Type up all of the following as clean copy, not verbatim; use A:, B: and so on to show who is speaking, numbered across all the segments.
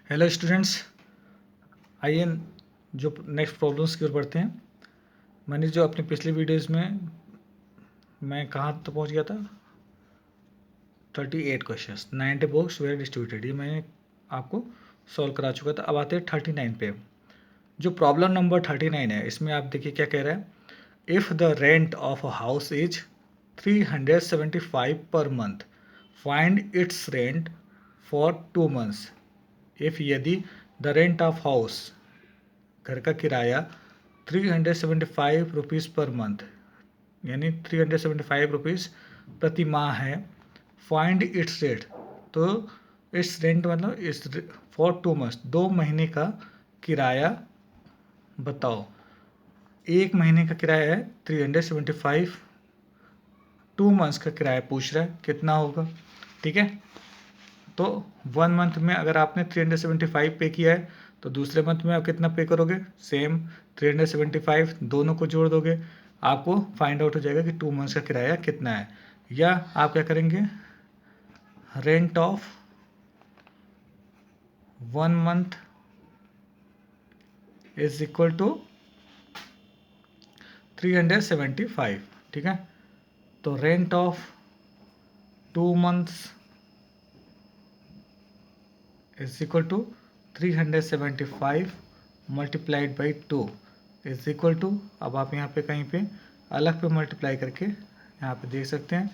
A: Hello students, आइए जो next problems की ओर बढ़ते हैं। मैंने जो अपनी पिछली वीडियोस में मैं कहाँ तो पहुँच गया था, 38 क्वेश्चंस, 90 बुक्स वेयर डिस्ट्रीब्यूटेड, ये मैंने आपको सॉल्व करा चुका था। अब आते हैं 39 पे। जो प्रॉब्लम नंबर 39 है, इसमें आप देखिए क्या कह रहा है। If the rent of a house is 375 per month, find its rent for 2 months. If यदि द रेंट ऑफ हाउस, घर का किराया 375 रुपीज़ पर मंथ, यानी 375 रुपीज़ प्रति माह है। फाइंड इट्स रेट, तो इट्स रेंट मतलब इस फॉर 2 मंथ्स, 2 महीने का किराया बताओ। एक महीने का किराया है 375, 2 मंथ्स का किराया पूछ रहा है कितना होगा। ठीक है, तो 1 मंथ में अगर आपने 375 पे किया है तो दूसरे मंथ में आप कितना पे करोगे, सेम 375, दोनों को जोड़ दोगे, आपको फाइंड आउट हो जाएगा कि 2 मंथ्स का किराया कितना है। या आप क्या करेंगे, rent of 1 month is equal to 375। ठीक है, तो rent of 2 months is equal to 375 multiplied by 2 is equal to, अब आप यहाँ पे कहीं पे अलग पे मल्टीप्लाई करके यहाँ पे देख सकते हैं।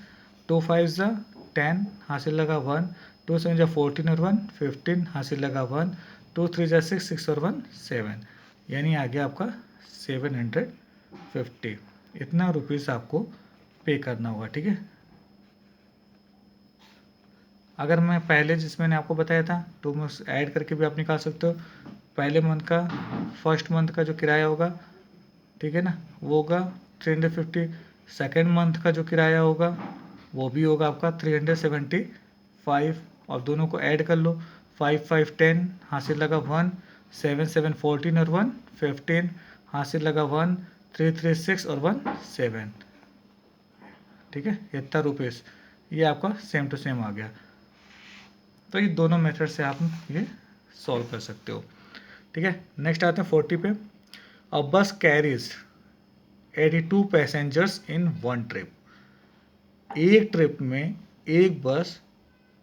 A: 2 5 ज़ा 10, हासिल लगा 1, 2 7 ज़ा 14 और 1 15, हासिल लगा 1, 2 3 ज़ा 6, 6 और 1 7, यानी आ गया आपका 750। इतना रुपीज़ आपको पे करना होगा। ठीक है, अगर मैं पहले जिस मैंने आपको बताया था 2 मंथ्स ऐड करके भी आप निकाल सकते हो। पहले मंथ का, फर्स्ट मंथ का जो किराया होगा, ठीक है ना, वो होगा 350। सेकेंड मंथ का जो किराया होगा वो भी होगा आपका 375, और दोनों को ऐड कर लो। 5 5 10, हासिल लगा 1, 7 7 14 और 1 15, हासिल लगा 1, 3 3 6 और 1 7। ठीक है, इतना रुपीज़ ये आपका सेम टू सेम आ गया। तो ये दोनों मेथड से आप ये सॉल्व कर सकते हो। ठीक है, नेक्स्ट आते हैं 40 पे। अ बस carries 82 passengers in one trip. एक ट्रिप में एक बस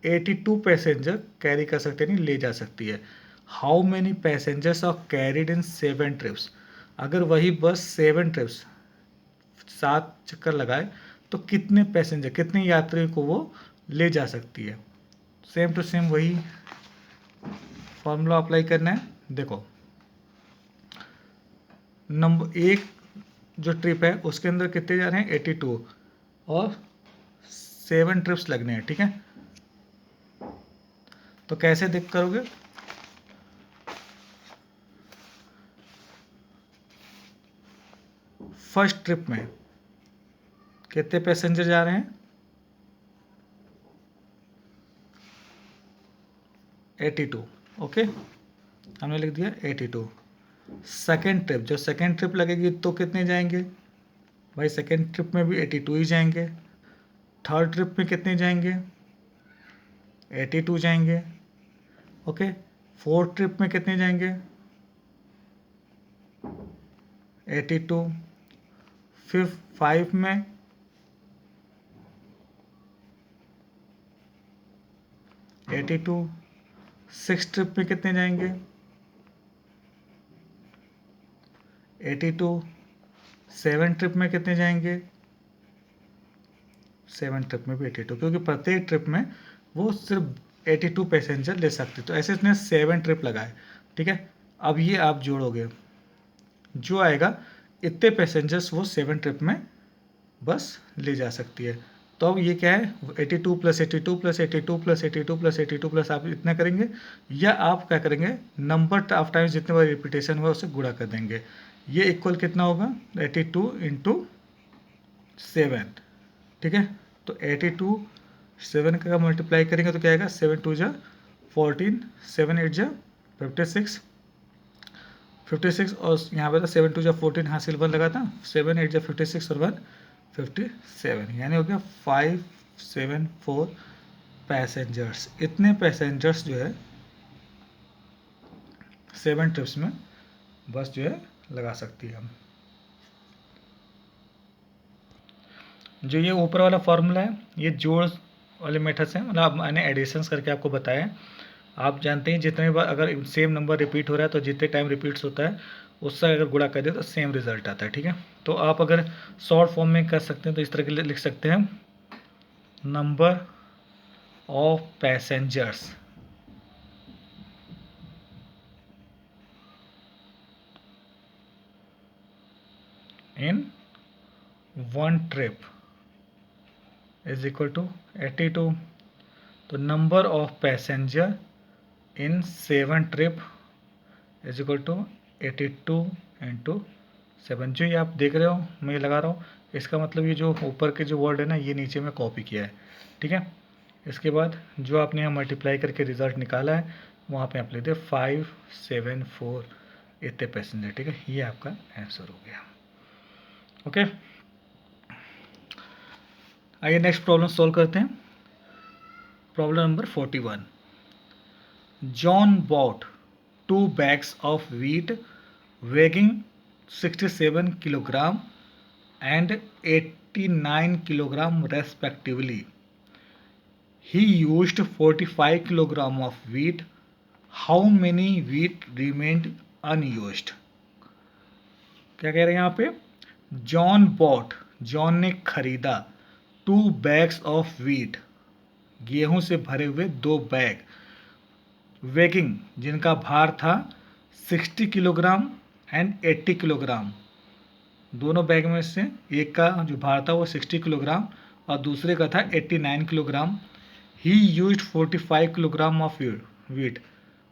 A: 82 पैसेंजर कैरी कर सकते हैं, ले जा सकती है। How many passengers are carried in 7 trips. अगर वही बस 7 ट्रिप्स, 7 चक्कर लगाए, तो कितने पैसेंजर, कितने यात्री को वो ले जा सकती है। सेम टू सेम वही फॉर्मूला अप्लाई करना है। देखो, नंबर एक जो ट्रिप है उसके अंदर कितने जा रहे हैं, 82, और 7 ट्रिप्स लगने हैं। ठीक है, तो कैसे देख करोगे, फर्स्ट ट्रिप में कितने पैसेंजर जा रहे हैं, 82। ओके, हमने लिख दिया 82। सेकेंड ट्रिप, जो सेकेंड ट्रिप लगेगी तो कितने जाएंगे भाई, सेकेंड ट्रिप में भी 82 ही जाएंगे। थर्ड ट्रिप में कितने जाएंगे, 82 जाएंगे। ओके, फोर्थ ट्रिप में कितने जाएंगे, 82। फिर 5 में 82। सिक्स ट्रिप में कितने जाएंगे, 82। सेवन ट्रिप में कितने जाएंगे, 7 ट्रिप में भी 82, क्योंकि प्रत्येक ट्रिप में वो सिर्फ 82 पैसेंजर ले सकते, तो ऐसे इसने 7 ट्रिप लगाए। ठीक है, अब ये आप जोड़ोगे, जो आएगा इतने पैसेंजर्स वो 7 ट्रिप में बस ले जा सकती है। तो अब ये क्या है, 82 plus 82 plus 82 plus 82 plus 82 plus आप इतना करेंगे, या आप क्या करेंगे, नंबर ऑफ टाइम्स जितने बार रिपीटेशन हुआ उसे गुणा कर देंगे। ये इक्वल कितना होगा, 82 इंटू 7। ठीक है, तो 82 7 का मल्टीप्लाई करेंगे तो क्या आएगा, 7 2 जा 14, 7 8 जा 56, 56, और यहाँ पे था 7 2 जा 14, हासिल 1 लगा था, 7 8 जा 56 और 1 57, यानी हो गया 574 पैसेंजर्स। इतने पैसेंजर्स जो है 7 ट्रिप्स में बस जो है लगा सकती है हम। जो ये ऊपर वाला फॉर्मूला है ये जोड़ वाले मेथड्स हैं, मतलब मैंने एडिशंस करके आपको बताया है। आप जानते हैं जितने बार अगर सेम नंबर रिपीट हो रहा है तो जितने टाइम रिपीट्स होता है उससे अगर गुणा कर दे तो सेम रिजल्ट आता है, ठीक है। तो आप अगर शॉर्ट फॉर्म में कर सकते हैं तो इस तरह के लिख सकते हैं, number of passengers in one trip is equal to 82। तो number of passenger in 7 trip is equal to 82 into 7। जो ये आप देख रहे हो मैं ये लगा रहा हूँ, इसका मतलब ये जो ऊपर के जो वर्ड है ना ये नीचे में कॉपी किया है, ठीक है। इसके बाद जो आपने यहाँ मल्टीप्लाई करके रिजल्ट निकाला है वहाँ पे आप लिख दे 574 इतने पैसेंजर, ठीक है। ये आपका आंसर हो गया, ओके। आइए नेक्स्ट प्रॉब्लम सॉल्व करते हैं। Problem number 41। John bought 2 bags of wheat weighing 67 kilogram and 89 kilogram respectively. He used 45 kilogram of wheat. How many wheat remained unused? क्या कह रहे हैं यहाँ पे, जॉन बॉट, जॉन ने खरीदा 2 bags of wheat, गेहूं से भरे हुए 2 बैग, वेगिंग जिनका भार था 60 किलोग्राम एंड 80 किलोग्राम। दोनों बैग में से एक का जो भार था वो 60 किलोग्राम और दूसरे का था 89 kilogram. He used 45 kilogram of wheat,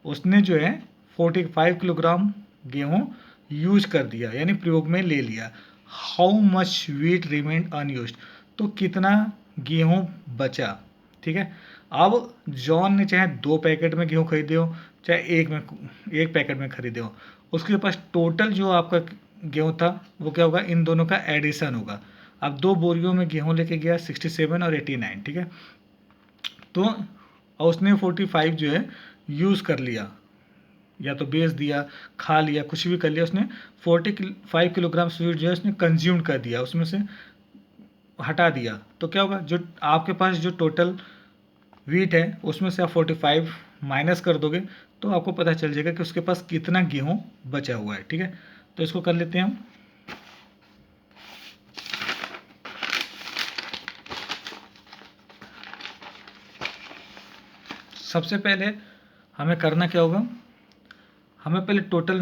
A: उसने जो है 45 किलोग्राम गेहूँ यूज कर दिया यानी प्रयोग में ले लिया। How much wheat remained unused, तो कितना गेहूँ बचा, ठीक है। अब जॉन ने चाहे 2 पैकेट में गेहूँ खरीदे हो चाहे एक पैकेट में खरीदे हो, उसके पास टोटल जो आपका गेहूँ था वो क्या होगा, इन दोनों का एडिशन होगा। अब 2 बोरियों में गेहूँ लेके गया 67 और 89, ठीक है। तो और उसने 45 जो है यूज़ कर लिया, या तो बेच दिया, खा लिया, कुछ भी कर लिया, उसने 45 किलोग्राम स्वीट जो है उसने कंज्यूम कर दिया, उसमें से हटा दिया। तो क्या होगा, जो आपके पास जो टोटल वीट है उसमें से आप 45 माइनस कर दोगे तो आपको पता चल जाएगा कि उसके पास कितना गेहूं बचा हुआ है, ठीक है। तो इसको कर लेते हैं हम। सबसे पहले हमें करना क्या होगा, हमें पहले total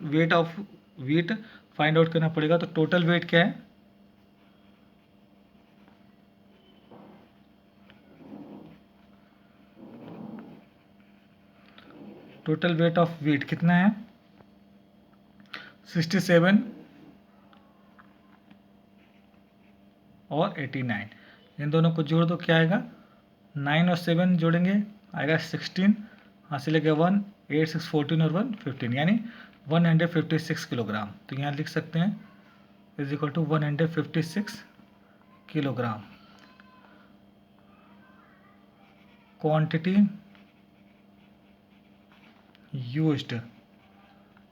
A: weight of wheat find out करना पड़ेगा। तो टोटल वेट क्या है, टोटल वेट ऑफ वीट कितना है 67 और 89, इन दोनों को जोड़ दो, क्या आएगा 9 और 7 जोड़ेंगे आएगा 16, हासिल गया 1, 8 6 14 और 1 15 यानी 156 किलोग्राम। तो यहाँ लिख सकते हैं is equal to 156 kilogram. Quantity used,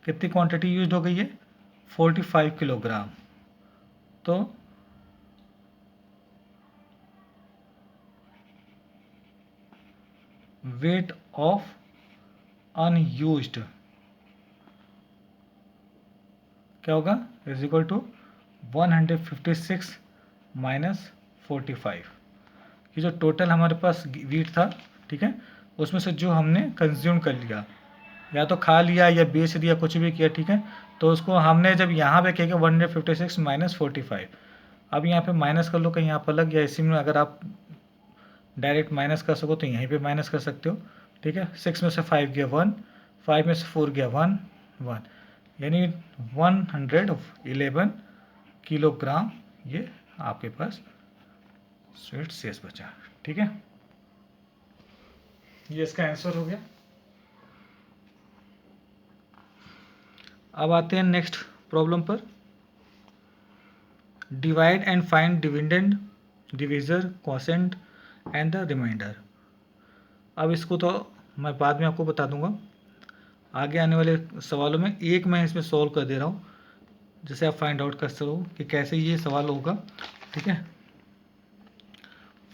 A: कितनी क्वांटिटी यूज्ड हो गई है 45 किलोग्राम। तो वेट ऑफ अनयूज्ड क्या होगा, इज इक्वल टू 156 माइनस 45। ये जो टोटल हमारे पास वीट था, ठीक है, उसमें से जो हमने कंज्यूम कर लिया, या तो खा लिया या बेच दिया, कुछ भी किया, ठीक है। तो उसको हमने जब यहाँ पे किया 156 माइनस 45, अब यहाँ पे माइनस कर लो कहीं यहाँ पर अलग, या इसी में अगर आप डायरेक्ट माइनस कर सको तो यहीं पे माइनस कर सकते हो, ठीक है। 6 में से 5 गया 1, 5 में से 4 गया 1, 1 यानी 111 किलोग्राम ये आपके पास स्वीट शेष बचा, ठीक है। ये इसका आंसर हो गया। अब आते हैं नेक्स्ट प्रॉब्लम पर। Divide and find dividend, divisor, quotient and the remainder. अब इसको तो मैं बाद में आपको बता दूंगा, आगे आने वाले सवालों में एक मैं इसमें सॉल्व कर दे रहा हूँ, जैसे आप फाइंड आउट कर सको कि कैसे ये सवाल होगा। ठीक है,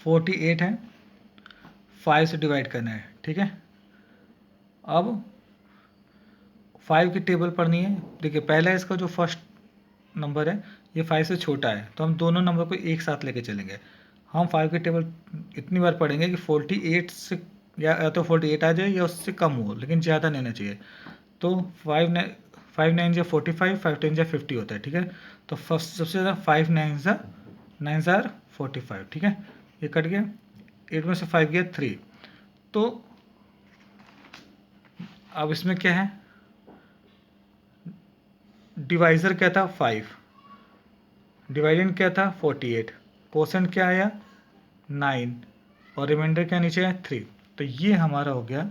A: 48 है, 5 से डिवाइड करना है। ठीक है, अब 5 की टेबल पढ़नी है। देखिए पहला इसका जो फर्स्ट नंबर है ये 5 से छोटा है, तो हम दोनों नंबर को एक साथ लेके चलेंगे। हम 5 की टेबल इतनी बार पढ़ेंगे कि 48 से या तो 48 आ जाए या उससे कम हो, लेकिन ज़्यादा नहीं होना चाहिए। तो 5 9 जा 45, 5 10 जा 50 होता है। ठीक है, तो फर्स्ट सबसे ज़्यादा 5 9 ज़ार 45। ठीक है, ये कट गया, 8 में से 5 गया 3। तो अब इसमें क्या है, डिवाइज़र क्या था 5, डिवाइडेंड क्या था 48, कोसेंट क्या आया 9 और रिमाइंडर क्या नीचे है 3। तो ये हमारा हो गया,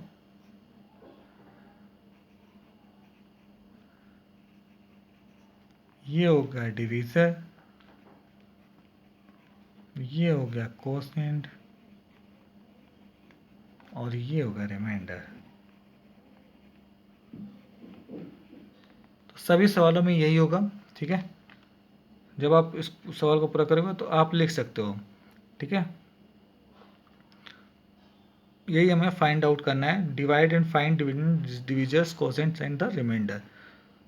A: ये हो गया डिवीज़र, ये हो गया कोसेंट और ये हो गया रिमाइंडर। तो सभी सवालों में यही होगा। ठीक है, जब आप इस सवाल को पूरा करोगे तो आप लिख सकते हो। ठीक है, यही हमें फाइंड आउट करना है, divide and find divisors quotient and the remainder.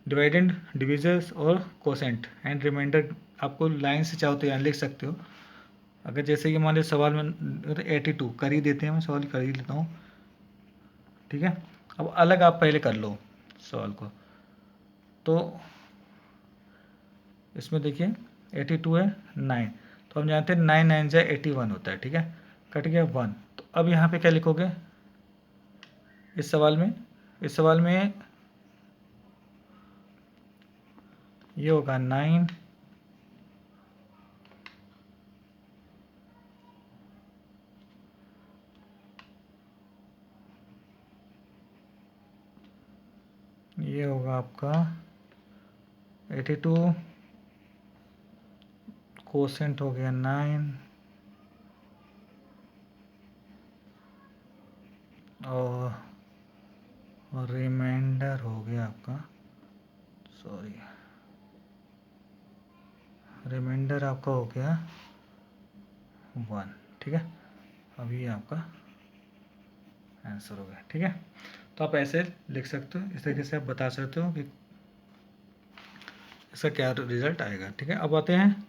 A: Divide and divisors और कोसेंट एंड रिमाइंडर आपको लाइन से चाहो तो यहाँ लिख सकते हो। अगर जैसे कि मान लीजिए सवाल में 82 कर ही देते हैं, मैं सवाल कर ही लेता हूँ। ठीक है, अब अलग आप पहले कर लो सवाल को। तो इसमें देखिए 82 है 9, तो हम जानते हैं 9 9 जा 81 होता है। ठीक है, कट गया 1। तो अब यहाँ पे क्या लिखोगे इस सवाल में, इस सवाल में ये होगा 9 ये होगा आपका 82, कोसेंट हो गया 9 और रिमाइंडर हो गया आपका, सॉरी, रिमाइंडर आपका हो गया 1। ठीक है, अब ये आपका आंसर हो गया। ठीक है, तो आप ऐसे लिख सकते हो, इस तरीके से आप बता सकते हो कि इसका क्या रिजल्ट आएगा। ठीक है, अब आते हैं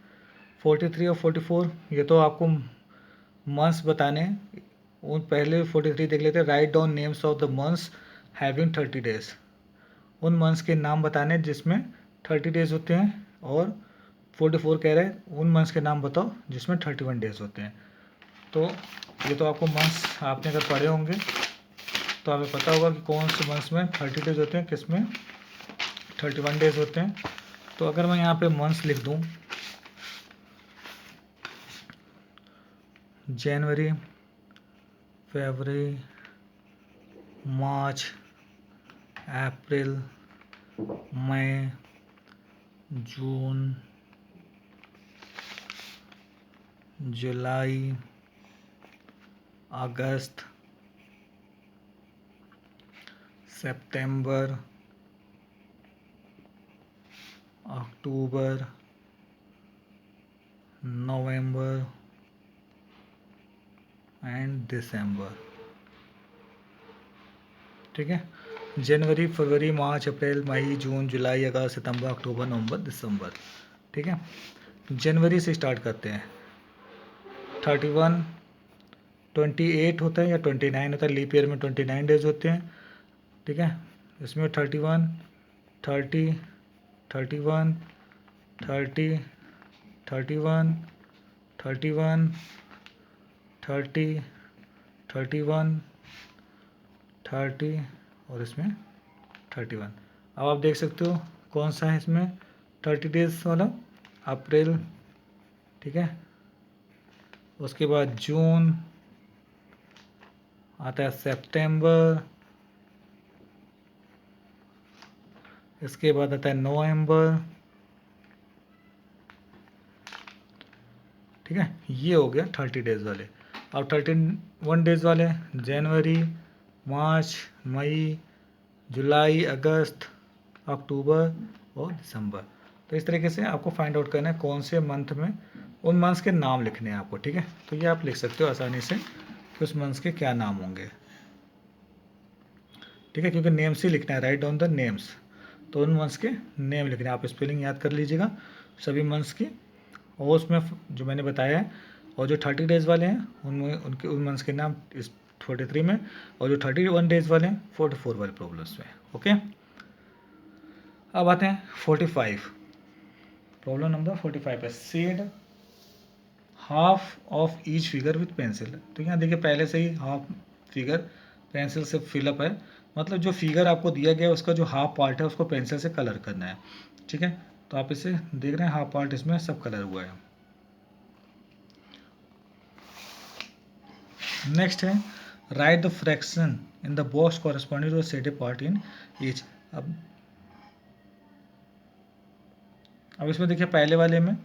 A: 43 और 44। ये तो आपको मंथ्स बताने हैं, उन पहले 43 देख लेते हैं। Write down names of the months having 30 days. उन मंथ्स के नाम बताने जिसमें 30 डेज होते हैं, और 44 कह रहे हैं उन मंथ्स के नाम बताओ जिसमें 31 डेज होते हैं। तो ये तो आपको मंथ्स आपने अगर पढ़े होंगे तो हमें पता होगा कि कौन से मंथ्स में 30 डेज होते हैं, किस में 31 डेज होते हैं। तो अगर मैं यहाँ पे मंथ्स लिख दूँ, जनवरी, फरवरी, मार्च, अप्रैल, मई, जून, जुलाई, अगस्त, सितंबर, अक्टूबर, नवंबर एंड दिसंबर। ठीक है, जनवरी, फरवरी, मार्च, अप्रैल, मई, जून, जुलाई, अगस्त, सितंबर, अक्टूबर, नवंबर, दिसंबर। ठीक है, जनवरी से स्टार्ट करते हैं। 31, 28 होता है या 29 होता है, लीप ईयर में 29 डेज होते हैं। ठीक है, इसमें 31, 30, 31, 30, 31, 31, 30, 31, 30 और इसमें 31। अब आप देख सकते हो कौन सा है इसमें 30 डेज वाला, अप्रैल। ठीक है, उसके बाद जून आता है, सितंबर, इसके बाद आता है नवंबर। ठीक है, ये हो गया 30 डेज वाले। अब 31 डेज वाले, जनवरी, मार्च, मई, जुलाई, अगस्त, अक्टूबर और दिसंबर। तो इस तरीके से आपको फाइंड आउट करना है कौन से मंथ में, उन मंथ्स के नाम लिखने हैं आपको, ठीक है। तो ये आप लिख सकते हो आसानी से कि उस मंथ्स के क्या नाम होंगे, ठीक है, क्योंकि नेम्स ही लिखना है, राइट डाउन द नेम्स। तो उन मंथ्स के नेम लिखने हैं, आप स्पेलिंग याद कर लीजिएगा सभी मंथ्स की, और उसमें जो मैंने बताया है, और जो 30 डेज़ वाले हैं उनमें उनके उन मंथ्स के नाम इस 43 में, और जो 31 डेज़ वाले हैं 44 वाले प्रॉब्लम्स में। ओके, अब आते हैं 45, प्रॉब्लम नंबर 45 है, shade half of each figure with pencil. तो यहाँ देखिए पहले से ही हाफ फिगर पेंसिल से फिलअप है, मतलब जो फिगर आपको दिया गया है उसका जो हाफ पार्ट है उसको पेंसिल से कलर करना है, ठीक है। तो आप इसे देख रहे हैं हाफ पार्ट इसमें सब कलर हुआ है। नेक्स्ट है write the fraction in the box corresponding to shaded part in each. अब इसमें देखिए पहले वाले में